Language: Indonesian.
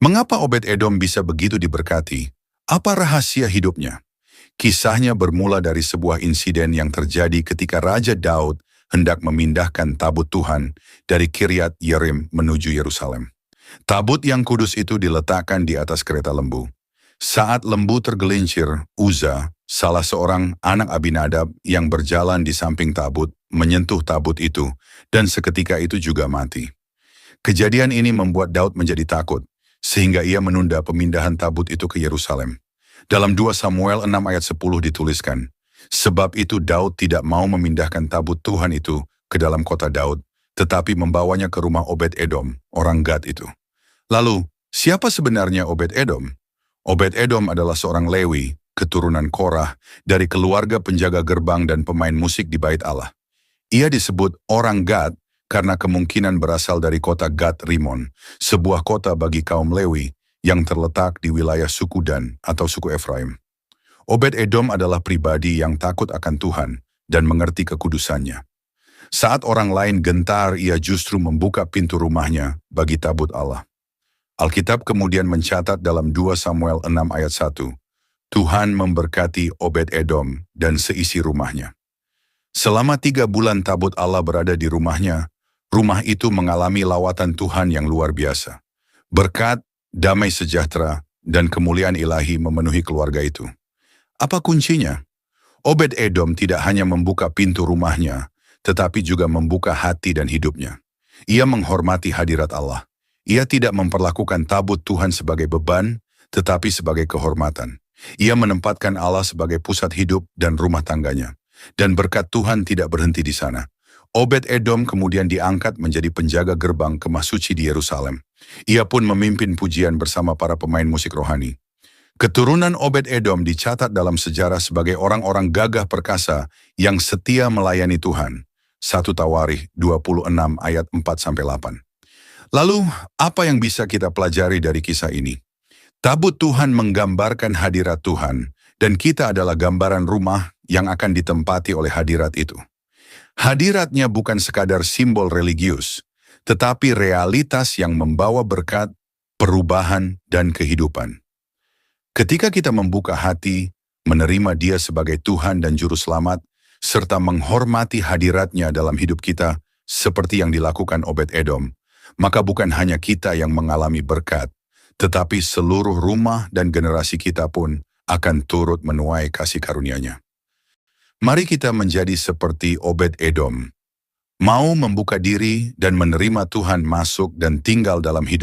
Mengapa Obed-Edom bisa begitu diberkati? Apa rahasia hidupnya? Kisahnya bermula dari sebuah insiden yang terjadi ketika Raja Daud hendak memindahkan tabut Tuhan dari Kiryat Yerim menuju Yerusalem. Tabut yang kudus itu diletakkan di atas kereta lembu. Saat lembu tergelincir, Uza, salah seorang anak Abinadab yang berjalan di samping tabut, menyentuh tabut itu, dan seketika itu juga mati. Kejadian ini membuat Daud menjadi takut, sehingga ia menunda pemindahan tabut itu ke Yerusalem. Dalam 2 Samuel 6 ayat 10 dituliskan, sebab itu Daud tidak mau memindahkan tabut Tuhan itu ke dalam kota Daud, tetapi membawanya ke rumah Obed-Edom, orang Gad itu. Lalu, siapa sebenarnya Obed-Edom? Obed-Edom adalah seorang Lewi, keturunan Korah, dari keluarga penjaga gerbang dan pemain musik di Bait Allah. Ia disebut orang Gad karena kemungkinan berasal dari kota Gad Rimon, sebuah kota bagi kaum Lewi yang terletak di wilayah suku Dan atau suku Efraim. Obed-Edom adalah pribadi yang takut akan Tuhan dan mengerti kekudusannya. Saat orang lain gentar, ia justru membuka pintu rumahnya bagi tabut Allah. Alkitab kemudian mencatat dalam 2 Samuel 6 ayat 1, Tuhan memberkati Obed-Edom dan seisi rumahnya. Selama 3 bulan tabut Allah berada di rumahnya, rumah itu mengalami lawatan Tuhan yang luar biasa. Berkat, damai sejahtera, dan kemuliaan ilahi memenuhi keluarga itu. Apa kuncinya? Obed-Edom tidak hanya membuka pintu rumahnya, tetapi juga membuka hati dan hidupnya. Ia menghormati hadirat Allah. Ia tidak memperlakukan tabut Tuhan sebagai beban, tetapi sebagai kehormatan. Ia menempatkan Allah sebagai pusat hidup dan rumah tangganya. Dan berkat Tuhan tidak berhenti di sana. Obed-Edom kemudian diangkat menjadi penjaga gerbang kemah suci di Yerusalem. Ia pun memimpin pujian bersama para pemain musik rohani. Keturunan Obed-Edom dicatat dalam sejarah sebagai orang-orang gagah perkasa yang setia melayani Tuhan. 1 Tawarikh 26 ayat 4-8. Lalu, apa yang bisa kita pelajari dari kisah ini? Tabut Tuhan menggambarkan hadirat Tuhan, dan kita adalah gambaran rumah yang akan ditempati oleh hadirat itu. Hadiratnya bukan sekadar simbol religius, tetapi realitas yang membawa berkat, perubahan, dan kehidupan. Ketika kita membuka hati, menerima Dia sebagai Tuhan dan Juru Selamat, serta menghormati hadiratnya dalam hidup kita, seperti yang dilakukan Obed-Edom, maka bukan hanya kita yang mengalami berkat, tetapi seluruh rumah dan generasi kita pun akan turut menuai kasih karunia-Nya. Mari kita menjadi seperti Obed-Edom, mau membuka diri dan menerima Tuhan masuk dan tinggal dalam hidup